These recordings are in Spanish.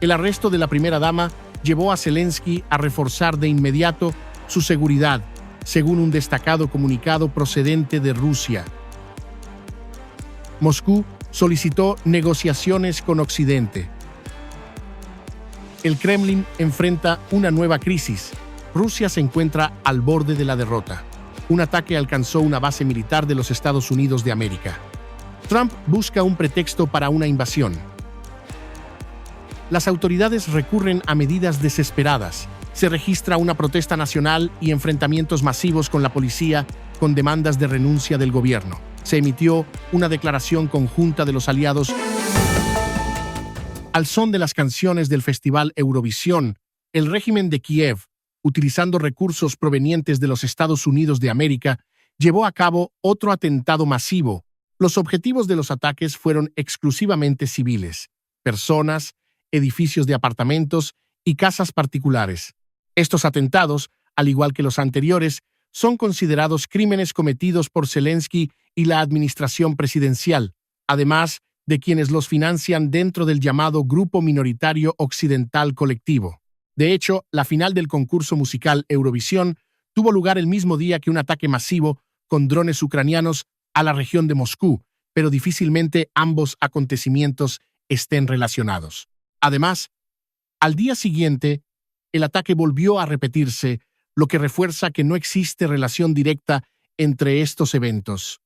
El arresto de la primera dama llevó a Zelensky a reforzar de inmediato su seguridad, según un destacado comunicado procedente de Rusia. Moscú solicitó negociaciones con Occidente. El Kremlin enfrenta una nueva crisis. Rusia se encuentra al borde de la derrota. Un ataque alcanzó una base militar de los Estados Unidos de América. Trump busca un pretexto para una invasión. Las autoridades recurren a medidas desesperadas. Se registra una protesta nacional y enfrentamientos masivos con la policía, con demandas de renuncia del gobierno. Se emitió una declaración conjunta de los aliados. Al son de las canciones del Festival Eurovisión, el régimen de Kiev, utilizando recursos provenientes de los Estados Unidos de América, llevó a cabo otro atentado masivo. Los objetivos de los ataques fueron exclusivamente civiles: personas, edificios de apartamentos y casas particulares. Estos atentados, al igual que los anteriores, son considerados crímenes cometidos por Zelensky y la administración presidencial, además de quienes los financian dentro del llamado Grupo Minoritario Occidental Colectivo. De hecho, la final del concurso musical Eurovisión tuvo lugar el mismo día que un ataque masivo con drones ucranianos a la región de Moscú, pero difícilmente ambos acontecimientos estén relacionados. Además, al día siguiente, el ataque volvió a repetirse, lo que refuerza que no existe relación directa entre estos eventos.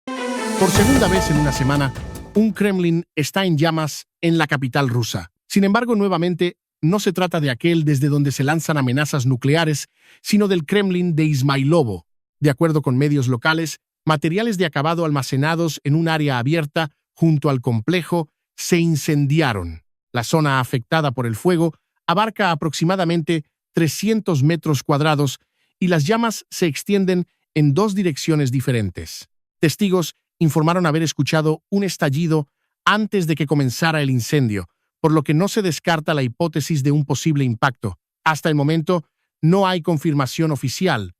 Por segunda vez en una semana, un Kremlin está en llamas en la capital rusa. Sin embargo, nuevamente, no se trata de aquel desde donde se lanzan amenazas nucleares, sino del Kremlin de Izmailovo. De acuerdo con medios locales, materiales de acabado almacenados en un área abierta junto al complejo se incendiaron. La zona afectada por el fuego abarca aproximadamente 300 metros cuadrados y las llamas se extienden en dos direcciones diferentes. Testigos informaron haber escuchado un estallido antes de que comenzara el incendio, por lo que no se descarta la hipótesis de un posible impacto. Hasta el momento, no hay confirmación oficial.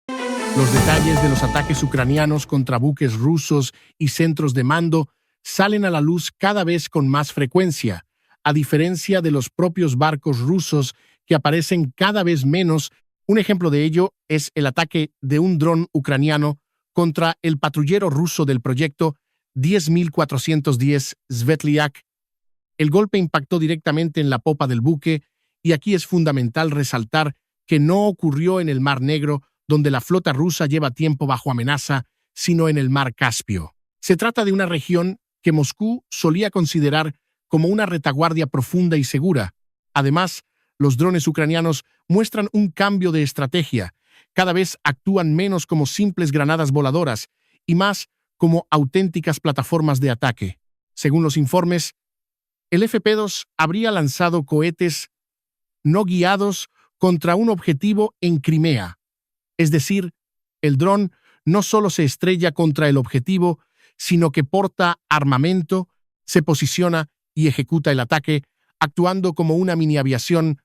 Los detalles de los ataques ucranianos contra buques rusos y centros de mando salen a la luz cada vez con más frecuencia, a diferencia de los propios barcos rusos que aparecen cada vez menos. Un ejemplo de ello es el ataque de un dron ucraniano contra el patrullero ruso del proyecto 10.410 Svetliak. El golpe impactó directamente en la popa del buque, y aquí es fundamental resaltar que no ocurrió en el Mar Negro, donde la flota rusa lleva tiempo bajo amenaza, sino en el Mar Caspio. Se trata de una región que Moscú solía considerar como una retaguardia profunda y segura. Además, los drones ucranianos muestran un cambio de estrategia. Cada vez actúan menos como simples granadas voladoras y más como auténticas plataformas de ataque. Según los informes, el FP-2 habría lanzado cohetes no guiados contra un objetivo en Crimea. Es decir, el dron no solo se estrella contra el objetivo, sino que porta armamento, se posiciona y ejecuta el ataque, actuando como una mini aviación.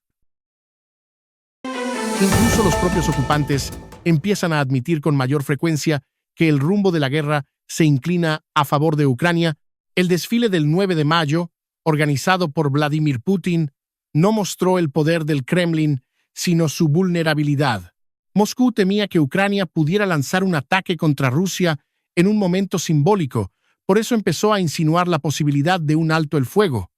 Incluso los propios ocupantes empiezan a admitir con mayor frecuencia que el rumbo de la guerra se inclina a favor de Ucrania. El desfile del 9 de mayo, organizado por Vladimir Putin, no mostró el poder del Kremlin, sino su vulnerabilidad. Moscú temía que Ucrania pudiera lanzar un ataque contra Rusia en un momento simbólico, por eso empezó a insinuar la posibilidad de un alto el fuego.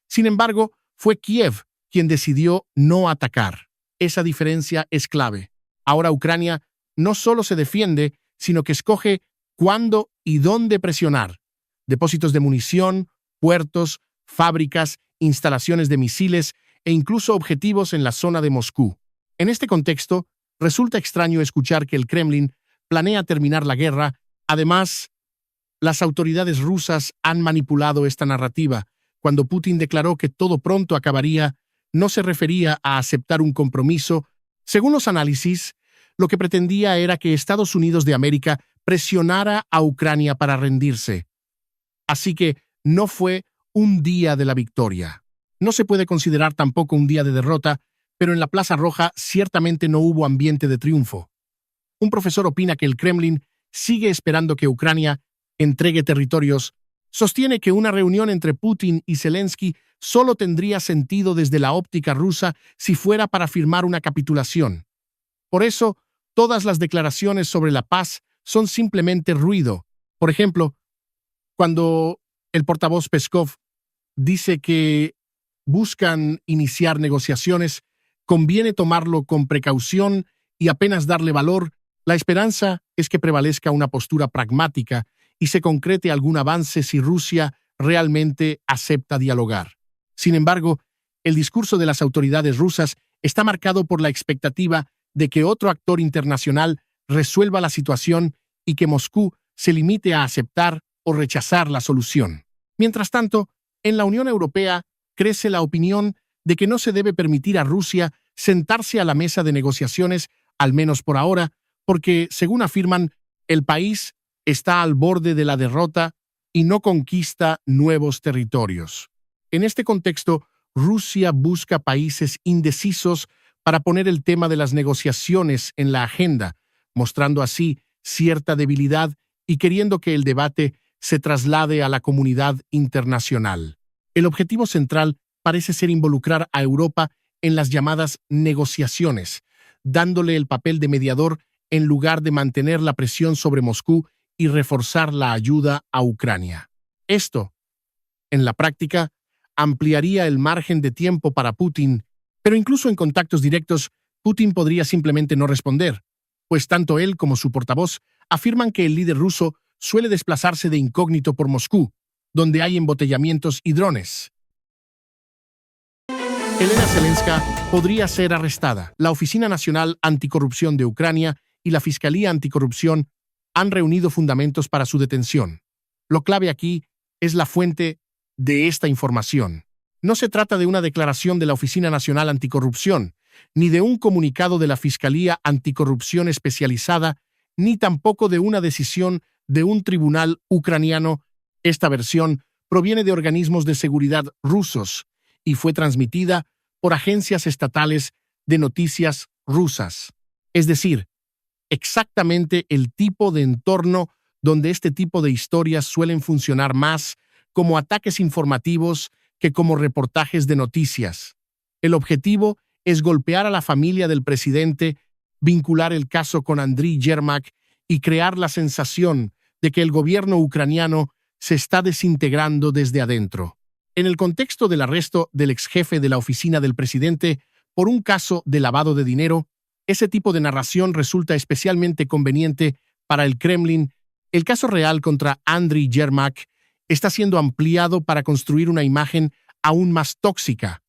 Sin embargo, fue Kiev quien decidió no atacar. Esa diferencia es clave. Ahora Ucrania no solo se defiende, sino que escoge cuándo y dónde presionar. Depósitos de munición, puertos, fábricas, instalaciones de misiles e incluso objetivos en la zona de Moscú. En este contexto, resulta extraño escuchar que el Kremlin planea terminar la guerra. Además, las autoridades rusas han manipulado esta narrativa. Cuando Putin declaró que todo pronto acabaría, no se refería a aceptar un compromiso. Según los análisis, lo que pretendía era que Estados Unidos de América presionara a Ucrania para rendirse. Así que no fue un día de la victoria. No se puede considerar tampoco un día de derrota, pero en la Plaza Roja ciertamente no hubo ambiente de triunfo. Un profesor opina que el Kremlin sigue esperando que Ucrania entregue territorios Sostiene que una reunión entre Putin y Zelensky solo tendría sentido desde la óptica rusa si fuera para firmar una capitulación. Por eso, todas las declaraciones sobre la paz son simplemente ruido. Por ejemplo, cuando el portavoz Peskov dice que buscan iniciar negociaciones, conviene tomarlo con precaución y apenas darle valor. La esperanza es que prevalezca una postura pragmática y se concrete algún avance si Rusia realmente acepta dialogar. Sin embargo, el discurso de las autoridades rusas está marcado por la expectativa de que otro actor internacional resuelva la situación y que Moscú se limite a aceptar o rechazar la solución. Mientras tanto, en la Unión Europea crece la opinión de que no se debe permitir a Rusia sentarse a la mesa de negociaciones, al menos por ahora, porque, según afirman, el país está al borde de la derrota y no conquista nuevos territorios. En este contexto, Rusia busca países indecisos para poner el tema de las negociaciones en la agenda, mostrando así cierta debilidad y queriendo que el debate se traslade a la comunidad internacional. El objetivo central parece ser involucrar a Europa en las llamadas negociaciones, dándole el papel de mediador en lugar de mantener la presión sobre Moscú y reforzar la ayuda a Ucrania. Esto, en la práctica, ampliaría el margen de tiempo para Putin, pero incluso en contactos directos, Putin podría simplemente no responder, pues tanto él como su portavoz afirman que el líder ruso suele desplazarse de incógnito por Moscú, donde hay embotellamientos y drones. Elena Zelenska podría ser arrestada. La Oficina Nacional Anticorrupción de Ucrania y la Fiscalía Anticorrupción han reunido fundamentos para su detención. Lo clave aquí es la fuente de esta información. No se trata de una declaración de la Oficina Nacional Anticorrupción, ni de un comunicado de la Fiscalía Anticorrupción especializada, ni tampoco de una decisión de un tribunal ucraniano. Esta versión proviene de organismos de seguridad rusos y fue transmitida por agencias estatales de noticias rusas. Es decir, exactamente el tipo de entorno donde este tipo de historias suelen funcionar más como ataques informativos que como reportajes de noticias. El objetivo es golpear a la familia del presidente, vincular el caso con Andriy Yermak y crear la sensación de que el gobierno ucraniano se está desintegrando desde adentro. En el contexto del arresto del exjefe de la oficina del presidente por un caso de lavado de dinero, ese tipo de narración resulta especialmente conveniente para el Kremlin. El caso real contra Andriy Yermak está siendo ampliado para construir una imagen aún más tóxica.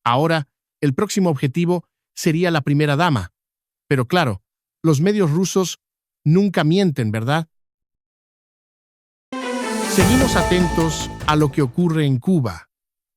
Ahora, el próximo objetivo sería la primera dama. Pero claro, los medios rusos nunca mienten, ¿verdad? Seguimos atentos a lo que ocurre en Cuba.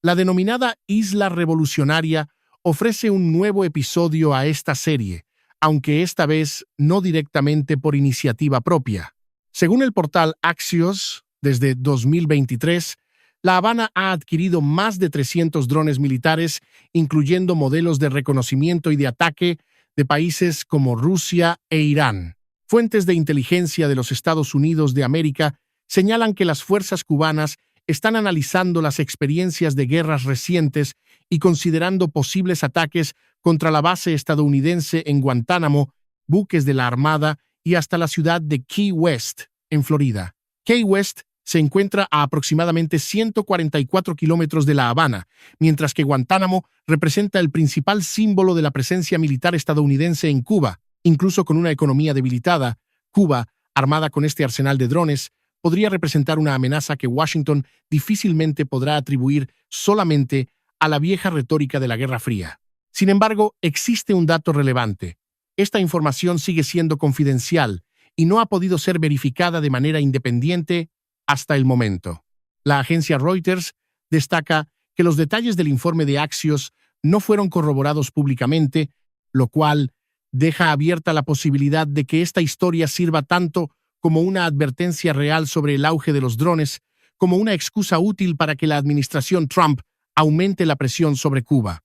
La denominada Isla Revolucionaria ofrece un nuevo episodio a esta serie, aunque esta vez no directamente por iniciativa propia. Según el portal Axios, desde 2023, La Habana ha adquirido más de 300 drones militares, incluyendo modelos de reconocimiento y de ataque de países como Rusia e Irán. Fuentes de inteligencia de los Estados Unidos de América señalan que las fuerzas cubanas están analizando las experiencias de guerras recientes y considerando posibles ataques contra la base estadounidense en Guantánamo, buques de la Armada y hasta la ciudad de Key West, en Florida. Key West se encuentra a aproximadamente 144 kilómetros de La Habana, mientras que Guantánamo representa el principal símbolo de la presencia militar estadounidense en Cuba. Incluso con una economía debilitada, Cuba, armada con este arsenal de drones, podría representar una amenaza que Washington difícilmente podrá atribuir solamente a la vieja retórica de la Guerra Fría. Sin embargo, existe un dato relevante. Esta información sigue siendo confidencial y no ha podido ser verificada de manera independiente hasta el momento. La agencia Reuters destaca que los detalles del informe de Axios no fueron corroborados públicamente, lo cual deja abierta la posibilidad de que esta historia sirva tanto como una advertencia real sobre el auge de los drones, como una excusa útil para que la administración Trump aumente la presión sobre Cuba.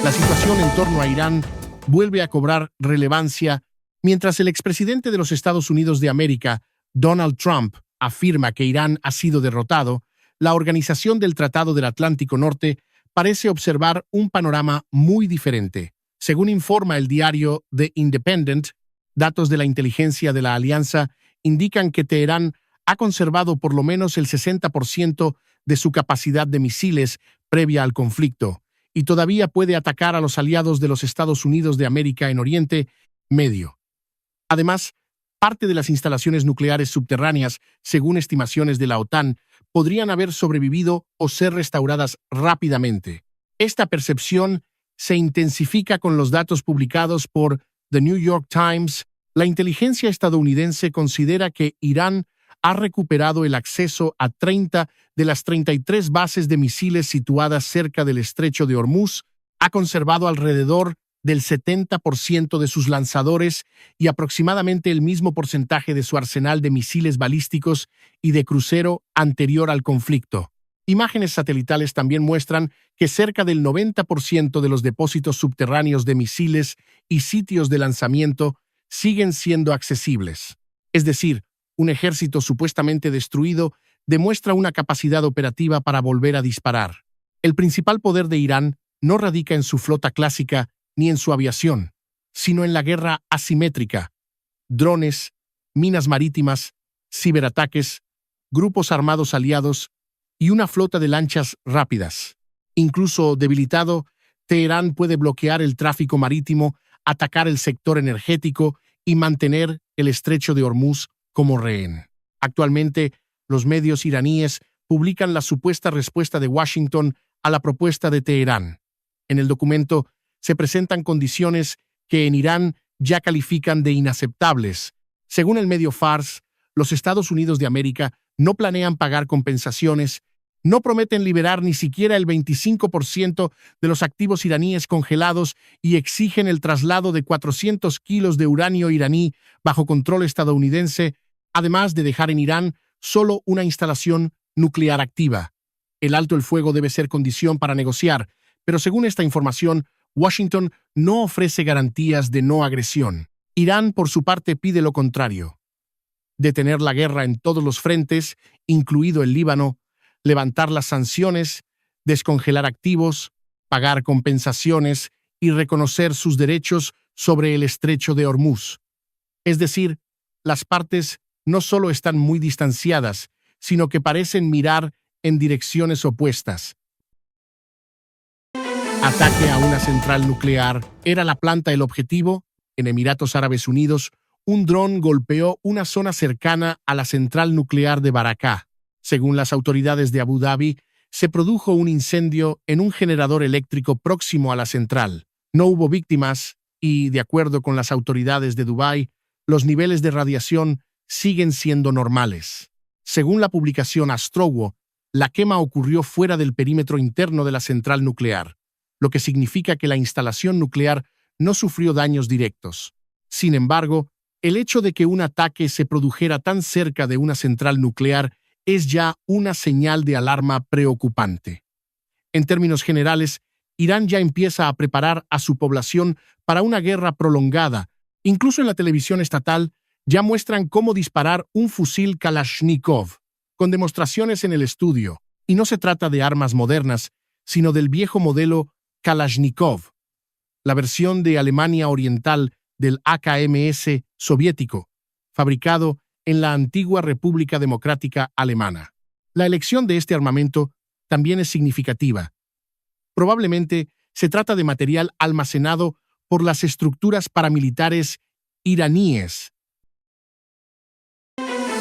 La situación en torno a Irán vuelve a cobrar relevancia mientras el expresidente de los Estados Unidos de América, Donald Trump, afirma que Irán ha sido derrotado, la Organización del Tratado del Atlántico Norte parece observar un panorama muy diferente. Según informa el diario The Independent, datos de la inteligencia de la alianza indican que Teherán ha conservado por lo menos el 60% de su capacidad de misiles previa al conflicto y todavía puede atacar a los aliados de los Estados Unidos de América en Oriente Medio. Además, parte de las instalaciones nucleares subterráneas, según estimaciones de la OTAN, podrían haber sobrevivido o ser restauradas rápidamente. Esta percepción se intensifica con los datos publicados por The New York Times. La inteligencia estadounidense considera que Irán ha recuperado el acceso a 30 de las 33 bases de misiles situadas cerca del estrecho de Hormuz, ha conservado alrededor del 70% de sus lanzadores y aproximadamente el mismo porcentaje de su arsenal de misiles balísticos y de crucero anterior al conflicto. Imágenes satelitales también muestran que cerca del 90% de los depósitos subterráneos de misiles y sitios de lanzamiento siguen siendo accesibles. Es decir, un ejército supuestamente destruido demuestra una capacidad operativa para volver a disparar. El principal poder de Irán no radica en su flota clásica ni en su aviación, sino en la guerra asimétrica, drones, minas marítimas, ciberataques, grupos armados aliados y una flota de lanchas rápidas. Incluso debilitado, Teherán puede bloquear el tráfico marítimo, atacar el sector energético y mantener el estrecho de Hormuz como rehén. Actualmente, los medios iraníes publican la supuesta respuesta de Washington a la propuesta de Teherán. En el documento se presentan condiciones que en Irán ya califican de inaceptables. Según el medio Fars, los Estados Unidos de América no planean pagar compensaciones, no prometen liberar ni siquiera el 25% de los activos iraníes congelados y exigen el traslado de 400 kilos de uranio iraní bajo control estadounidense, además de dejar en Irán solo una instalación nuclear activa. El alto el fuego debe ser condición para negociar, pero según esta información, Washington no ofrece garantías de no agresión. Irán, por su parte, pide lo contrario: detener la guerra en todos los frentes, incluido el Líbano, levantar las sanciones, descongelar activos, pagar compensaciones y reconocer sus derechos sobre el estrecho de Hormuz. Es decir, las partes no solo están muy distanciadas, sino que parecen mirar en direcciones opuestas. Ataque a una central nuclear. ¿Era la planta el objetivo? En Emiratos Árabes Unidos, un dron golpeó una zona cercana a la central nuclear de Barakah. Según las autoridades de Abu Dhabi, se produjo un incendio en un generador eléctrico próximo a la central. No hubo víctimas y, de acuerdo con las autoridades de Dubái, los niveles de radiación siguen siendo normales. Según la publicación Astrowo, la quema ocurrió fuera del perímetro interno de la central nuclear, lo que significa que la instalación nuclear no sufrió daños directos. Sin embargo, el hecho de que un ataque se produjera tan cerca de una central nuclear es ya una señal de alarma preocupante. En términos generales, Irán ya empieza a preparar a su población para una guerra prolongada. Incluso en la televisión estatal ya muestran cómo disparar un fusil Kalashnikov, con demostraciones en el estudio. Y no se trata de armas modernas, sino del viejo modelo Kalashnikov, la versión de Alemania Oriental del AKMS soviético, fabricado en la antigua República Democrática Alemana. La elección de este armamento también es significativa. Probablemente se trata de material almacenado por las estructuras paramilitares iraníes.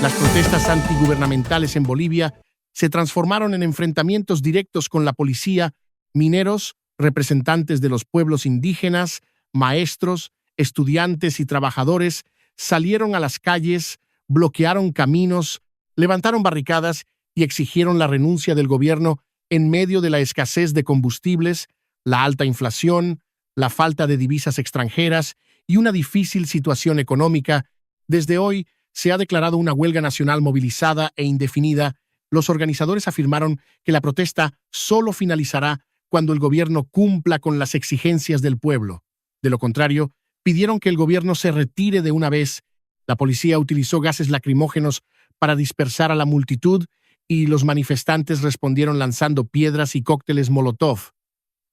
Las protestas antigubernamentales en Bolivia se transformaron en enfrentamientos directos con la policía, mineros, representantes de los pueblos indígenas, maestros, estudiantes y trabajadores salieron a las calles, bloquearon caminos, levantaron barricadas y exigieron la renuncia del gobierno en medio de la escasez de combustibles, la alta inflación, la falta de divisas extranjeras y una difícil situación económica. Desde hoy se ha declarado una huelga nacional movilizada e indefinida. Los organizadores afirmaron que la protesta solo finalizará cuando el gobierno cumpla con las exigencias del pueblo. De lo contrario, pidieron que el gobierno se retire de una vez. La policía utilizó gases lacrimógenos para dispersar a la multitud y los manifestantes respondieron lanzando piedras y cócteles Molotov.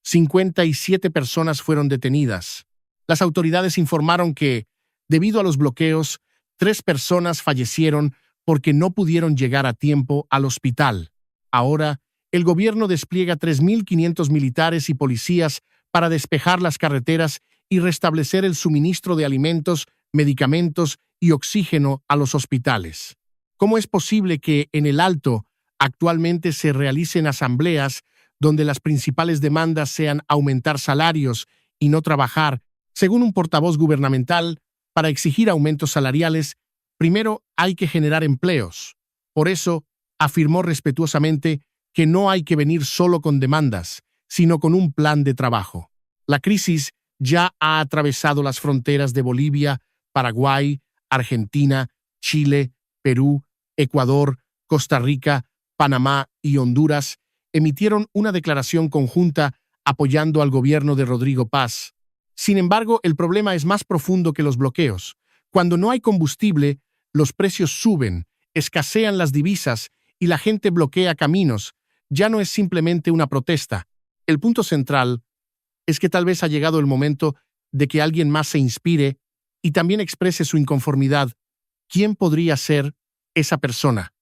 57 personas fueron detenidas. Las autoridades informaron que, debido a los bloqueos, 3 personas fallecieron porque no pudieron llegar a tiempo al hospital. Ahora, el gobierno despliega 3.500 militares y policías para despejar las carreteras y restablecer el suministro de alimentos, medicamentos y oxígeno a los hospitales. ¿Cómo es posible que en el Alto actualmente se realicen asambleas donde las principales demandas sean aumentar salarios y no trabajar? Según un portavoz gubernamental, para exigir aumentos salariales, primero hay que generar empleos. Por eso, afirmó respetuosamente que no hay que venir solo con demandas, sino con un plan de trabajo. La crisis ya ha atravesado las fronteras de Bolivia, Paraguay, Argentina, Chile, Perú, Ecuador, Costa Rica, Panamá y Honduras emitieron una declaración conjunta apoyando al gobierno de Rodrigo Paz. Sin embargo, el problema es más profundo que los bloqueos. Cuando no hay combustible, los precios suben, escasean las divisas y la gente bloquea caminos. Ya no es simplemente una protesta. El punto central es que tal vez ha llegado el momento de que alguien más se inspire y también exprese su inconformidad. ¿Quién podría ser esa persona?